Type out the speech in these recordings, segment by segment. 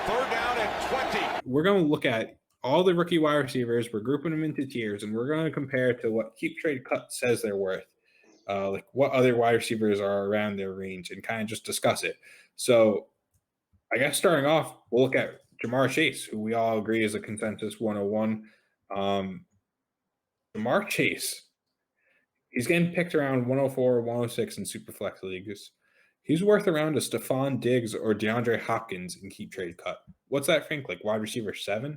Third down and 20. We're going to look at all the rookie wide receivers. We're grouping them into tiers, and we're going to compare to what Keep Trade Cut says they're worth. Like what other wide receivers are around their range, and kind of just discuss it. So I guess starting off, we'll look at JaMarr Chase, who we all agree is a consensus 101. JaMarr Chase, he's getting picked around 104, 106 in Superflex leagues. He's worth around a Stephon Diggs or DeAndre Hopkins in Keep Trade Cut. What's that, Frank? Like wide receiver 7?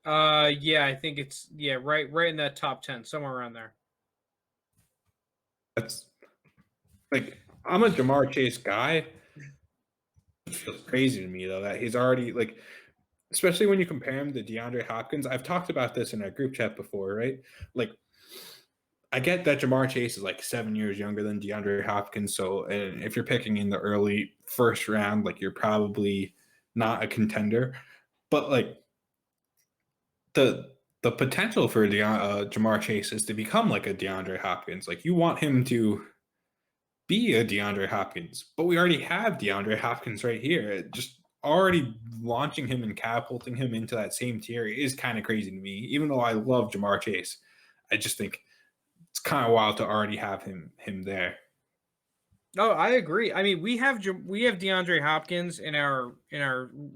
Yeah, I think it's right in that top 10, somewhere around there. That's like, I'm a JaMarr Chase guy. It feels crazy to me though that he's already, like, especially when you compare him to DeAndre Hopkins. I've talked about this in our group chat before, right? Like, I get that JaMarr Chase is like 7 years younger than DeAndre Hopkins. So, and if you're picking in the early first round, like, you're probably not a contender. But like the potential for JaMarr Chase is to become like a DeAndre Hopkins. Like, you want him to be a DeAndre Hopkins, but we already have DeAndre Hopkins right here. Just already launching him and catapulting him into that same tier is kind of crazy to me. Even though I love JaMarr Chase, I just think it's kind of wild to already have him there. Oh, I agree. I mean, we have DeAndre Hopkins in our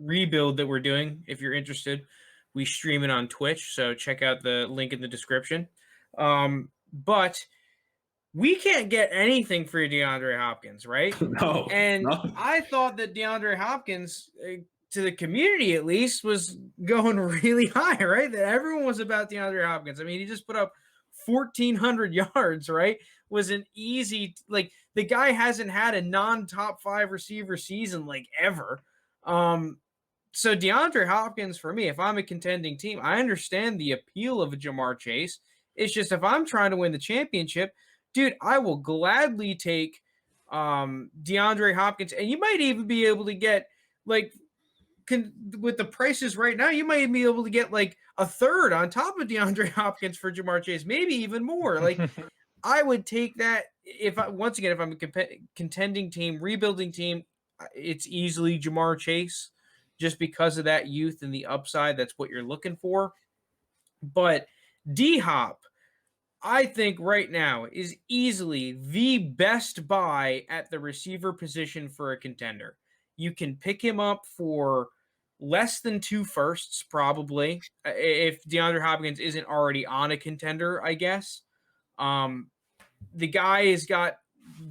rebuild that we're doing. If you're interested, we stream it on Twitch, so check out the link in the description. But we can't get anything for DeAndre Hopkins, right? No. I thought that DeAndre Hopkins, to the community at least, was going really high, right? That everyone was about DeAndre Hopkins. I mean, he just put up 1,400 yards, right? Was an easy, like, the guy hasn't had a non-top 5 receiver season like ever. So DeAndre Hopkins, for me, if I'm a contending team, I understand the appeal of a JaMarr Chase. It's just, if I'm trying to win the championship, dude, I will gladly take DeAndre Hopkins. And you might even be able to get, like, with the prices right now, you might be able to get like a third on top of DeAndre Hopkins for JaMarr Chase, maybe even more. Like, I would take that if I'm a contending team, rebuilding team. It's easily JaMarr Chase, just because of that youth and the upside. That's what you're looking for. But D-Hop, I think right now is easily the best buy at the receiver position for a contender. You can pick him up for less than 2 firsts, probably, if DeAndre Hopkins isn't already on a contender, I guess. The guy has got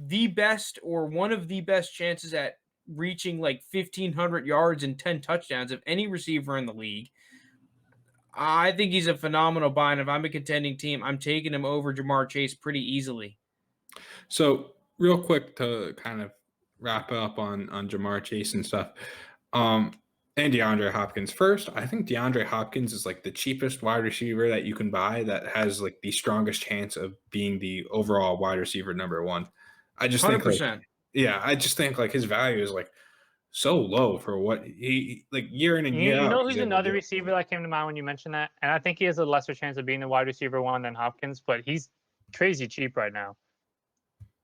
the best or one of the best chances at reaching like 1,500 yards and 10 touchdowns of any receiver in the league. I think he's a phenomenal buy, and if I'm a contending team, I'm taking him over JaMarr Chase pretty easily. So real quick to kind of wrap up on JaMarr Chase and stuff, and DeAndre Hopkins. First, I think DeAndre Hopkins is like the cheapest wide receiver that you can buy that has like the strongest chance of being the overall wide receiver number 1. I just 100%. I just think like his value is like so low for what he, like, year in and year out. You know who's another receiver that came to mind when you mentioned that? And I think he has a lesser chance of being the wide receiver 1 than Hopkins, but he's crazy cheap right now.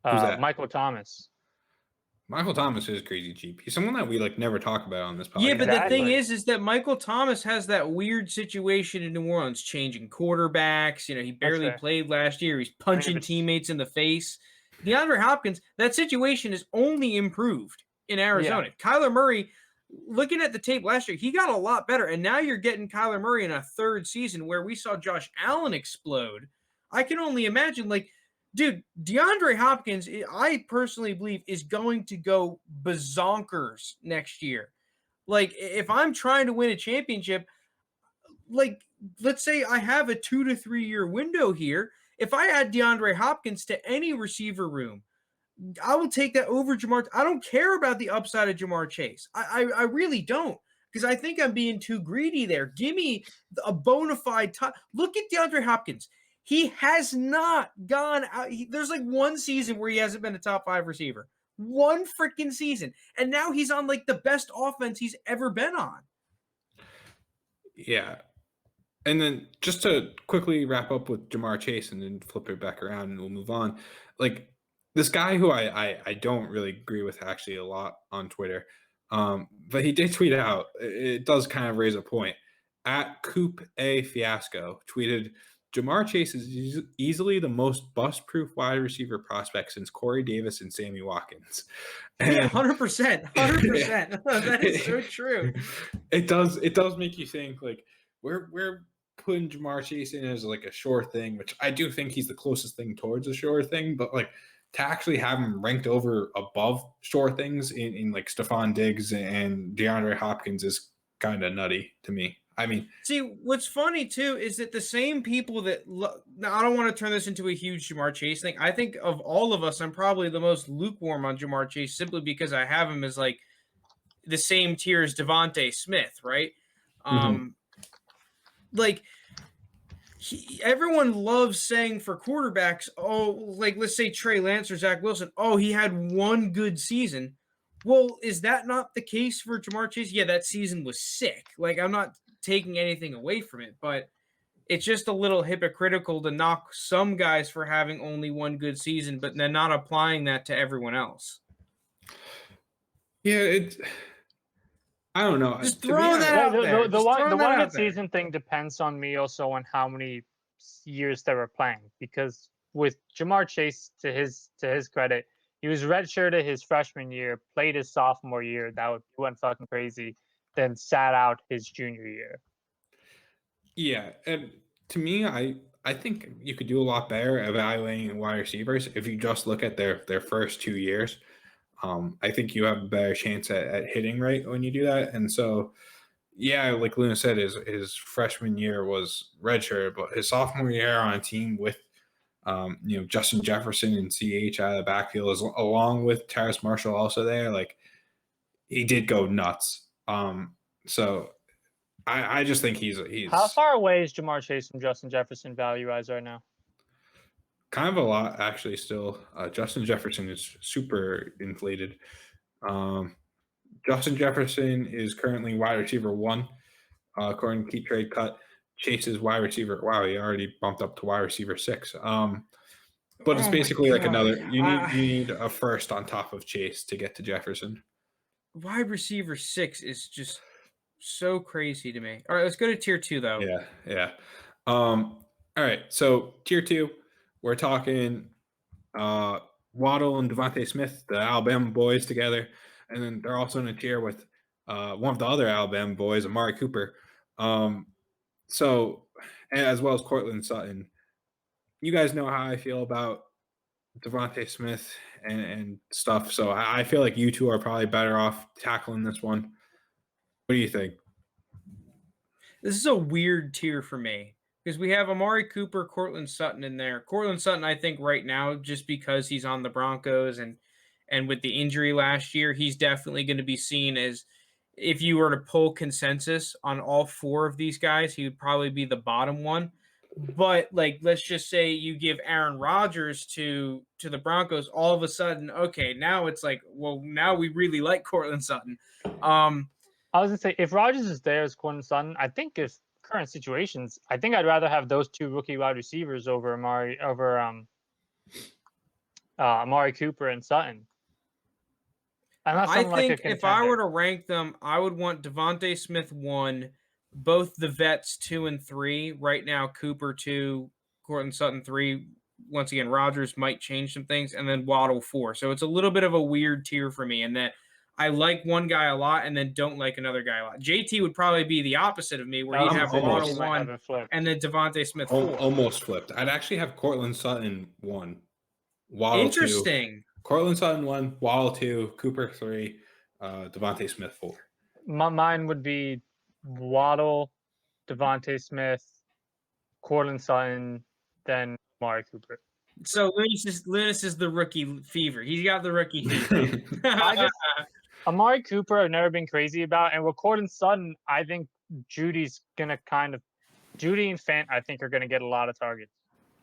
Who's that? Michael Thomas. Michael Thomas is crazy cheap. He's someone that we like never talk about on this podcast. Yeah, but the thing is that Michael Thomas has that weird situation in New Orleans, changing quarterbacks. You know, he barely played last year. He's punching teammates in the face. DeAndre Hopkins, that situation is only improved in Arizona. Yeah. Kyler Murray, looking at the tape last year, he got a lot better. And now you're getting Kyler Murray in a 3rd season where we saw Josh Allen explode. I can only imagine, like, dude, DeAndre Hopkins, I personally believe, is going to go bazonkers next year. Like, if I'm trying to win a championship, like, let's say I have a 2 to 3 year window here. If I add DeAndre Hopkins to any receiver room, I will take that over JaMarr. I don't care about the upside of JaMarr Chase. I really don't, because I think I'm being too greedy there. Give me a bona fide top. Look at DeAndre Hopkins. He has not gone out. There's like 1 season where he hasn't been a top 5 receiver. 1 freaking season. And now he's on like the best offense he's ever been on. Yeah. And then just to quickly wrap up with JaMarr Chase and then flip it back around and we'll move on. Like, this guy who I don't really agree with actually a lot on Twitter, But he did tweet out, it does kind of raise a point. At Kupp A Fiasco tweeted, JaMarr Chase is easily the most bust-proof wide receiver prospect since Corey Davis and Sammy Watkins. Yeah, 100%. 100%. That is so true. It does make you think, like, we're putting JaMarr Chase in as like a sure thing, which I do think he's the closest thing towards a sure thing, but like to actually have him ranked over above sure things in like Stephon Diggs and DeAndre Hopkins is kind of nutty to me. I mean, see, what's funny too is that the same people that now I don't want to turn this into a huge JaMarr Chase thing. I think of all of us, I'm probably the most lukewarm on JaMarr Chase simply because I have him as like the same tier as Devontae Smith, right? Like everyone loves saying for quarterbacks, oh, like let's say Trey Lance or Zach Wilson, oh, he had one good season. Well, is that not the case for JaMarr Chase? Yeah, that season was sick. Like, I'm not taking anything away from it, but it's just a little hypocritical to knock some guys for having only one good season, but then not applying that to everyone else. Yeah, I don't know. Just throwing that out there. The one good season thing depends on me also on how many years they were playing, because with JaMarr Chase, to his credit, he was redshirted his freshman year, played his sophomore year. That went fucking crazy. Then sat out his junior year. Yeah, and to me, I think you could do a lot better evaluating wide receivers if you just look at their first 2 years. I think you have a better chance at hitting right when you do that. And so, yeah, like Luna said, his freshman year was redshirt, but his sophomore year on a team with Justin Jefferson and CH out of the backfield, along with Terrace Marshall also there, like he did go nuts. So I just think he's how far away is JaMarr Chase from Justin Jefferson value-wise right now? Kind of a lot, actually. Still, Justin Jefferson is super inflated. Justin Jefferson is currently wide receiver 1, according to Keep Trade Cut. Chase is wide receiver. Wow, he already bumped up to wide receiver 6. But it's basically like another. You need a first on top of Chase to get to Jefferson. Wide receiver 6 is just so crazy to me. All right, let's go to tier 2 though. Yeah. All right, so tier 2. We're talking Waddle and Devontae Smith, the Alabama boys together. And then they're also in a tier with one of the other Alabama boys, Amari Cooper. So, as well as Courtland Sutton. You guys know how I feel about Devontae Smith and stuff. So I feel like you two are probably better off tackling this one. What do you think? This is a weird tier for me, because we have Amari Cooper, Courtland Sutton in there. Courtland Sutton, I think right now, just because he's on the Broncos and with the injury last year, he's definitely going to be seen as, if you were to pull consensus on all 4 of these guys, he would probably be the bottom one. But like, let's just say you give Aaron Rodgers to the Broncos, all of a sudden, okay, now it's like, well, now we really like Courtland Sutton. I was gonna say, if Rodgers is there as Courtland Sutton, I think if current situations, I think I'd rather have those 2 rookie wide receivers over Amari Cooper and Sutton. I think if I were to rank them, I would want Devontae Smith 1, both the vets 2 and 3. Right now, Cooper 2, Courtland Sutton 3. Once again, Rodgers might change some things, and then Waddle 4. So it's a little bit of a weird tier for me in that I like one guy a lot and then don't like another guy a lot. JT would probably be the opposite of me, where he'd have Waddle 1 and then Devontae Smith 4. Almost flipped. I'd actually have Courtland Sutton 1, Waddle Interesting. 2. Courtland Sutton 1, Waddle 2, Cooper 3, Devontae Smith 4. Mine would be Waddle, Devontae Smith, Courtland Sutton, then Amari Cooper. So Lounis is the rookie fever. He's got the rookie fever. Amari Cooper I've never been crazy about, and with Courtland Sutton, I think Judy and Fant I think are gonna get a lot of targets.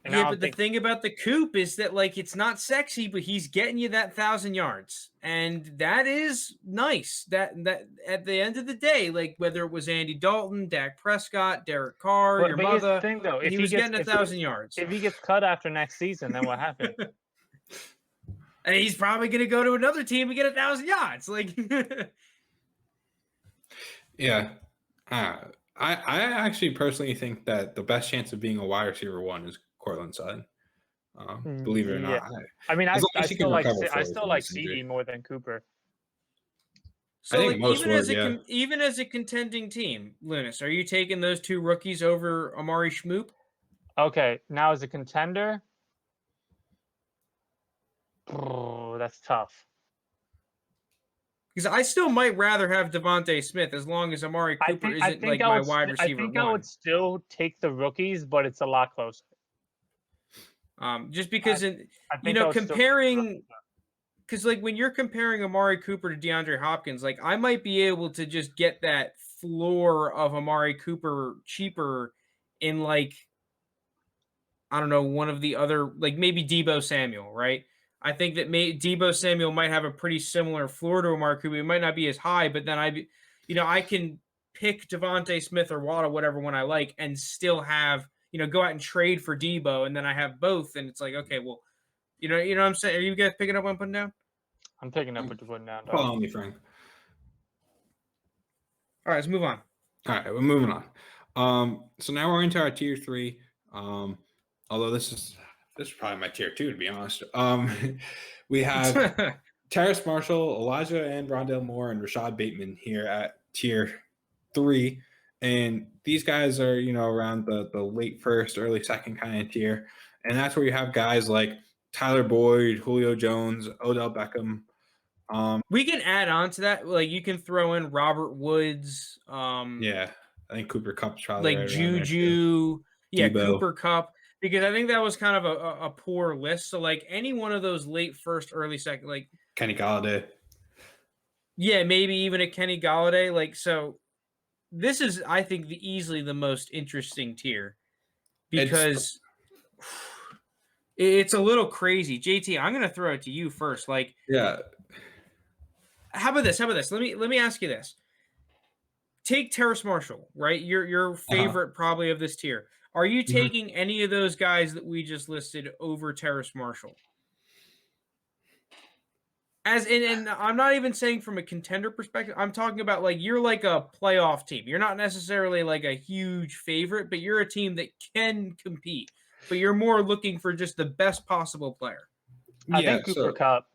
And yeah, but the thing about the Coop is that, like, it's not sexy, but he's getting you that 1,000 yards, and that is nice. That at the end of the day, like, whether it was Andy Dalton, Dak Prescott, Derek Carr, your mother, thing, though, if he was getting 1,000 yards. If he gets cut after next season, then what happens? And he's probably going to go to another team and get 1,000 yards. Like, Yeah. I actually personally think that the best chance of being a wide receiver one is Cortland Sutton. Believe it or Yeah. not, I mean, as long I as he can still like recover I fully still from like this injury. CD more than Cooper. I So, think like, most would, yeah. even as a contending team, Lunis, are you taking those two rookies over Amari Schmoop? Okay, now as a contender, that's tough. Because I still might rather have Devontae Smith as long as Amari Cooper isn't like my wide receiver I one. would still take the rookies, but it's a lot closer. Just because, I think I would still take the comparing, rookies. because like when you're comparing Amari Cooper to DeAndre Hopkins, like I might be able to just get that floor of Amari Cooper cheaper in like, I don't know, one of the other, like maybe Debo Samuel, right? I think that Debo Samuel might have a pretty similar floor to Amari Cooper. It might not be as high, but then I can pick Devontae Smith or Waddle, whatever one I like, and still have, go out and trade for Debo, and then I have both, and it's like, okay, well, you know what I'm saying? Are you guys picking up what I'm putting down? I'm picking up what you're putting down, dog. Follow me, Frank. All right, let's move on. All right, we're moving on. So now we're into our tier 3. Although this is probably my tier 2, to be honest. We have Terrace Marshall, Elijah and Rondale Moore, and Rashad Bateman here at tier 3. And these guys are, around the late first, early second kind of tier. And that's where you have guys like Tyler Boyd, Julio Jones, Odell Beckham. We can add on to that. Like you can throw in Robert Woods. Yeah, I think Cooper Kupp's probably like right around there too. Juju. Yeah, Debo. Cooper Kupp. Because I think that was kind of a poor list. So like any one of those late first, early second, like Kenny Galladay. Yeah, maybe even a Kenny Galladay. Like so, this is I think easily the most interesting tier because it's a little crazy. JT, I'm gonna throw it to you first. Like, yeah. How about this? Let me ask you this. Take Terrace Marshall, right? Your favorite probably of this tier. Are you taking any of those guys that we just listed over Terrace Marshall? And I'm not even saying from a contender perspective. I'm talking about like you're like a playoff team. You're not necessarily like a huge favorite, but you're a team that can compete. But you're more looking for just the best possible player. I think Cooper Kupp.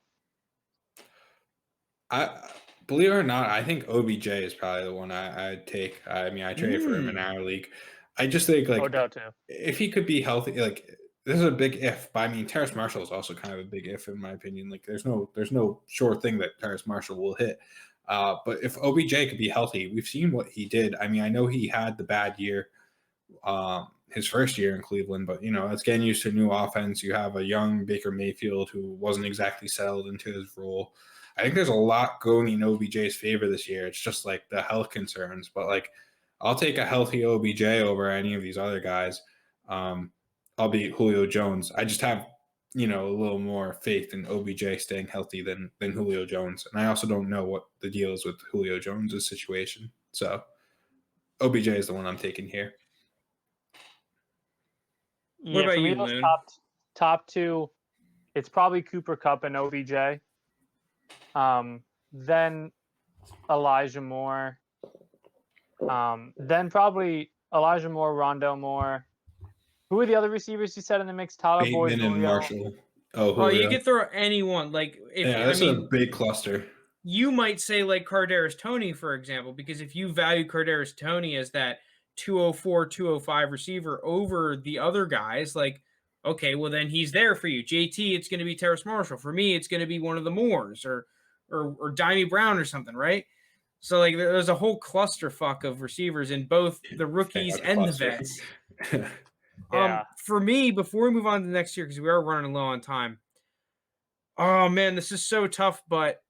Believe it or not, I think OBJ is probably the one I'd take. I mean, I traded for him in our league. I just think like Odell too. If he could be healthy, like this is a big if. But I mean, Terrace Marshall is also kind of a big if in my opinion. Like there's no sure thing that Terrace Marshall will hit. But if OBJ could be healthy, we've seen what he did. I mean, I know he had the bad year, his first year in Cleveland, but it's getting used to a new offense. You have a young Baker Mayfield who wasn't exactly settled into his role. I think there's a lot going in OBJ's favor this year. It's just like the health concerns, but like I'll take a healthy OBJ over any of these other guys. I'll be Julio Jones. I just have, a little more faith in OBJ staying healthy than Julio Jones. And I also don't know what the deal is with Julio Jones' situation. So OBJ is the one I'm taking here. What about you, Loon? Top two, it's probably Cooper Kupp and OBJ. Then Elijah Moore. Then probably Elijah Moore, Rondale Moore. Who are the other receivers you said in the mix? Tyler Boyd, and Marshall. Oh, you could throw anyone. Like this is a big cluster. You might say like Kadarius Toney, for example, because if you value Kadarius Toney as that 204, 205 receiver over the other guys, like, okay, well then he's there for you. JT, it's going to be Terrace Marshall. For me, it's going to be one of the Moores or Dimey Brown or something, right? So like there's a whole clusterfuck of receivers in both the rookies and the vets. Yeah. For me, before we move on to the next year, because we are running low on time. Oh man, this is so tough, but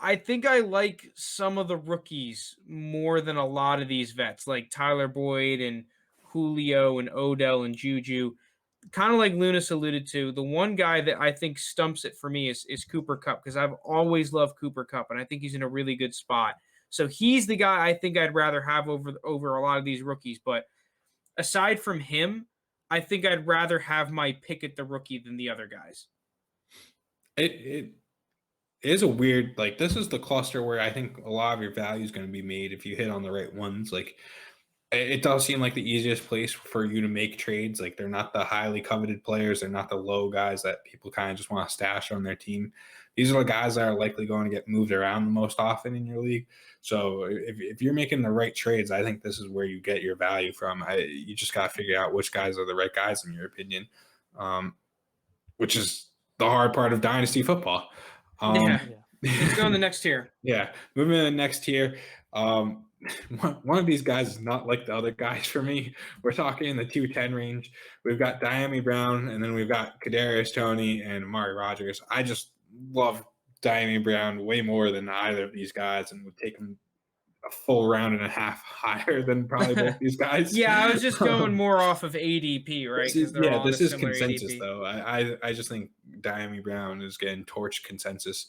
I think I like some of the rookies more than a lot of these vets, like Tyler Boyd and Julio and Odell and Juju. Kind of like Lunis alluded to, the one guy that I think stumps it for me is Cooper Kupp, because I've always loved Cooper Kupp, and I think he's in a really good spot. So he's the guy I think I'd rather have over a lot of these rookies. But aside from him, I think I'd rather have my pick at the rookie than the other guys. is a weird, like, this is the cluster where I think a lot of your value is going to be made if you hit on the right ones. Like, it does seem like the easiest place for you to make trades. Like, they're not the highly coveted players. They're not the low guys that people kind of just want to stash on their team. These are the guys that are likely going to get moved around the most often in your league. So if you're making the right trades, I think this is where you get your value from. You just got to figure out which guys are the right guys in your opinion, which is the hard part of dynasty football. Let's go on the next tier. Yeah, moving to the next tier. One of these guys is not like the other guys for me. We're talking in the 210 range. We've got Diami Brown, and then we've got Kadarius Toney and Amari Rodgers. I just love Diami Brown way more than either of these guys, and would take him a full round and a half higher than probably both these guys. Yeah, I was just going more off of ADP, right? This is consensus ADP. Though. I just think Diami Brown is getting torched consensus.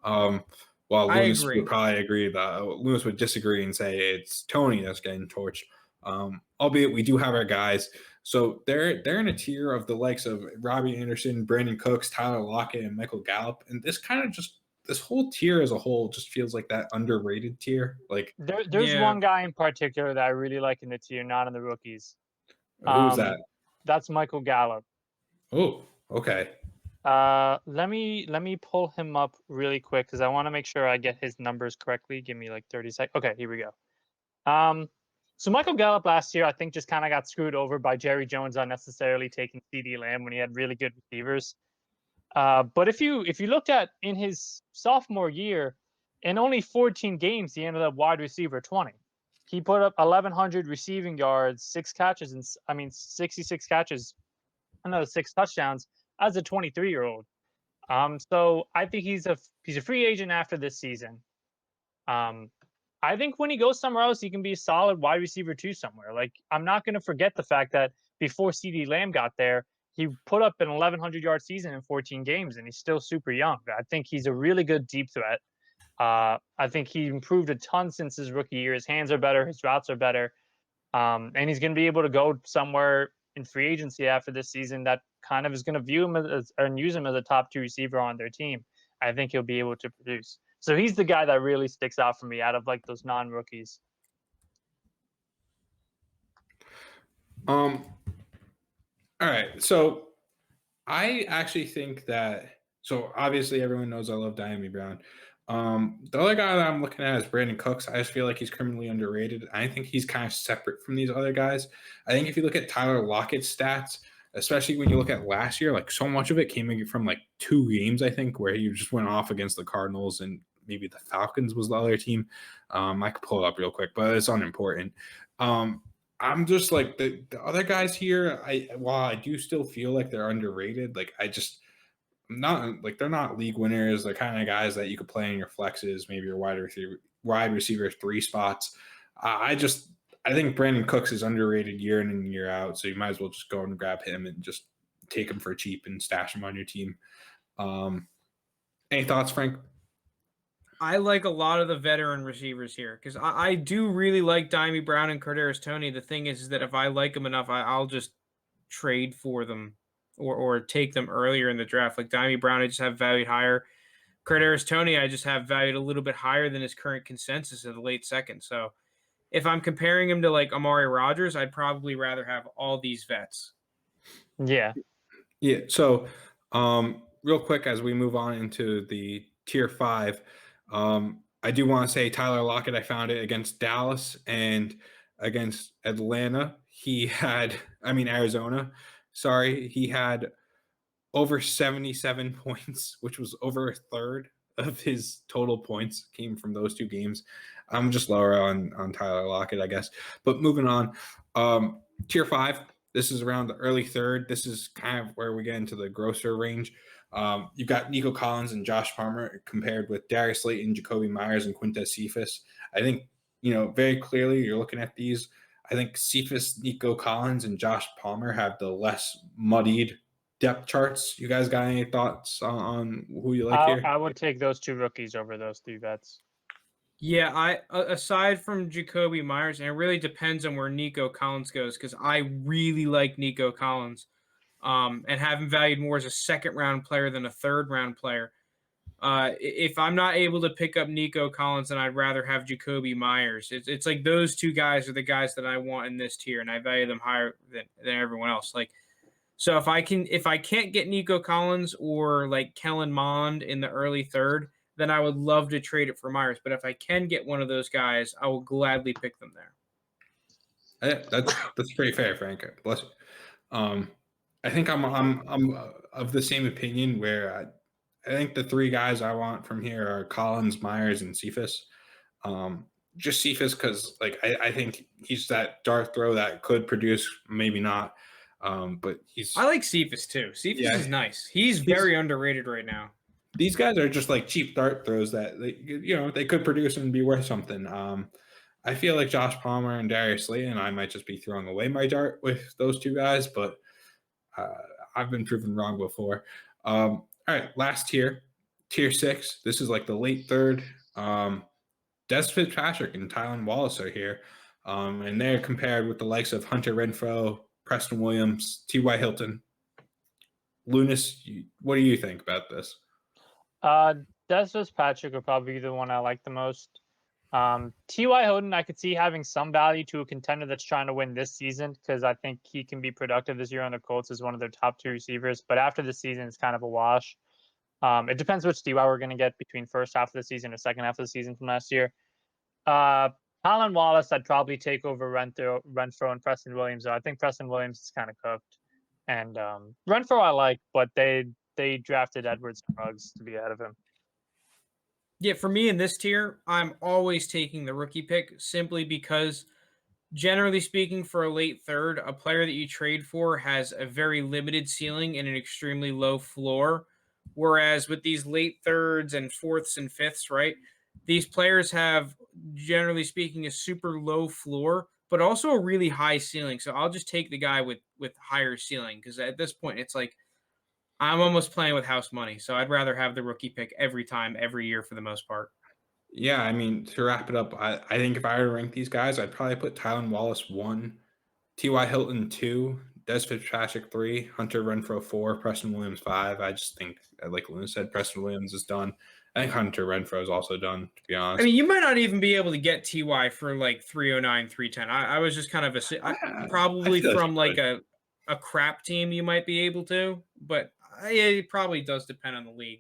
While Lounis would probably agree, Lounis would disagree and say it's Toney that's getting torched. Albeit we do have our guys. So they're in a tier of the likes of Robbie Anderson, Brandon Cooks, Tyler Lockett, and Michael Gallup. And this kind of this whole tier as a whole just feels like that underrated tier. Like there's one guy in particular that I really like in the tier, not in the rookies. Who's that? That's Michael Gallup. Oh, okay. Let me pull him up really quick because I want to make sure I get his numbers correctly. Give me like 30 seconds. Okay, here we go. So Michael Gallup last year, I think, just kind of got screwed over by Jerry Jones unnecessarily taking CeeDee Lamb when he had really good receivers. But if you looked at in his sophomore year, in only 14 games, he ended up wide receiver 20. He put up 1,100 receiving yards, 66 catches, another 6 touchdowns as a 23-year-old. So I think he's a free agent after this season. I think when he goes somewhere else, he can be a solid wide receiver 2 somewhere. Like, I'm not going to forget the fact that before CeeDee Lamb got there, he put up an 1,100-yard season in 14 games, and he's still super young. I think he's a really good deep threat. I think he improved a ton since his rookie year. His hands are better. His routes are better. And he's going to be able to go somewhere in free agency after this season that kind of is going to view him and use him as a top 2 receiver on their team. I think he'll be able to produce. So he's the guy that really sticks out for me out of like those non-rookies. All right. So I actually think that, so obviously everyone knows I love Diami Brown. The other guy that I'm looking at is Brandon Cooks. I just feel like he's criminally underrated. I think he's kind of separate from these other guys. I think if you look at Tyler Lockett's stats, especially when you look at last year, like so much of it came from like 2 games, I think, where he just went off against the Cardinals and maybe the Falcons was the other team. I could pull it up real quick, but it's unimportant. I'm just like the other guys here. While I do still feel like they're underrated, like not like they're not league winners. They're kind of guys that you could play in your flexes, maybe your wide receiver 3 spots. I think Brandon Cooks is underrated year in and year out, so you might as well just go and grab him and just take him for cheap and stash him on your team. Any thoughts, Frank? I like a lot of the veteran receivers here because I do really like Diami Brown and Kadarius Toney. The thing is that if I like them enough, I'll just trade for them or take them earlier in the draft. Like Diami Brown, I just have valued higher. Kadarius Toney, I just have valued a little bit higher than his current consensus in the late second. So if I'm comparing him to like Amari Rodgers, I'd probably rather have all these vets. Yeah. Yeah. So real quick, as we move on into the tier 5, I do want to say Tyler Lockett, I found it against Dallas and against Arizona. He had over 77 points, which was over a third of his total points came from those 2 games. I'm just lower on Tyler Lockett, I guess. But moving on, tier 5, this is around the early third. This is kind of where we get into the grosser range. You've got Nico Collins and Josh Palmer compared with Darius Slayton, Jacoby Myers, and Quintez Cephas. I think, very clearly you're looking at these. I think Cephas, Nico Collins, and Josh Palmer have the less muddied depth charts. You guys got any thoughts on who you like here? I would take those 2 rookies over those 3 vets. Yeah, aside from Jacoby Myers, and it really depends on where Nico Collins goes because I really like Nico Collins. And have him valued more as a 2nd-round player than a 3rd-round player. If I'm not able to pick up Nico Collins, then I'd rather have Jacoby Myers. It's like those two guys are the guys that I want in this tier, and I value them higher than everyone else. Like, so if I can't get Nico Collins or like Kellen Mond in the early third, then I would love to trade it for Myers. But if I can get one of those guys, I will gladly pick them there. That's pretty fair, Frank. Bless you. I think I'm of the same opinion where I think the three guys I want from here are Collins, Myers, and Cephas. Just Cephas because like I think he's that dart throw that could produce, maybe not. But I like Cephas too. Cephas is nice. He's very underrated right now. These guys are just like cheap dart throws that they could produce and be worth something. I feel like Josh Palmer and Darius Lee, and I might just be throwing away my dart with those two guys, but I've been proven wrong before. All right, last tier 6. This is like the late third. Des Fitzpatrick and Tylan Wallace are here, and they're compared with the likes of Hunter Renfrow, Preston Williams, T.Y. Hilton. Lounis, what do you think about this? Des Fitzpatrick would probably be the one I like the most. T.Y. Hilton, I could see having some value to a contender that's trying to win this season because I think he can be productive this year on the Colts as one of their top 2 receivers. But after the season, it's kind of a wash. It depends which T.Y. we're going to get between first half of the season or second half of the season from last year. Tylan Wallace, I'd probably take over Renfrow and Preston Williams. I think Preston Williams is kind of cooked. And Renfrow I like, but they drafted Edwards and Ruggs to be ahead of him. Yeah, for me in this tier, I'm always taking the rookie pick simply because, generally speaking, for a late third, a player that you trade for has a very limited ceiling and an extremely low floor. Whereas with these late thirds and fourths and fifths, right, these players have, generally speaking, a super low floor, but also a really high ceiling. So I'll just take the guy with higher ceiling because at this point, it's like, I'm almost playing with house money, so I'd rather have the rookie pick every time, every year for the most part. Yeah, I mean, to wrap it up, I think if I were to rank these guys, I'd probably put Tylan Wallace 1, T.Y. Hilton 2, Des Fitzpatrick 3, Hunter Renfrow 4, Preston Williams 5. I just think, like Luna said, Preston Williams is done. I think Hunter Renfrow is also done, to be honest. I mean, you might not even be able to get T.Y. for like 309, 310. I was just kind of probably from like a crap team you might be able to, but it probably does depend on the league.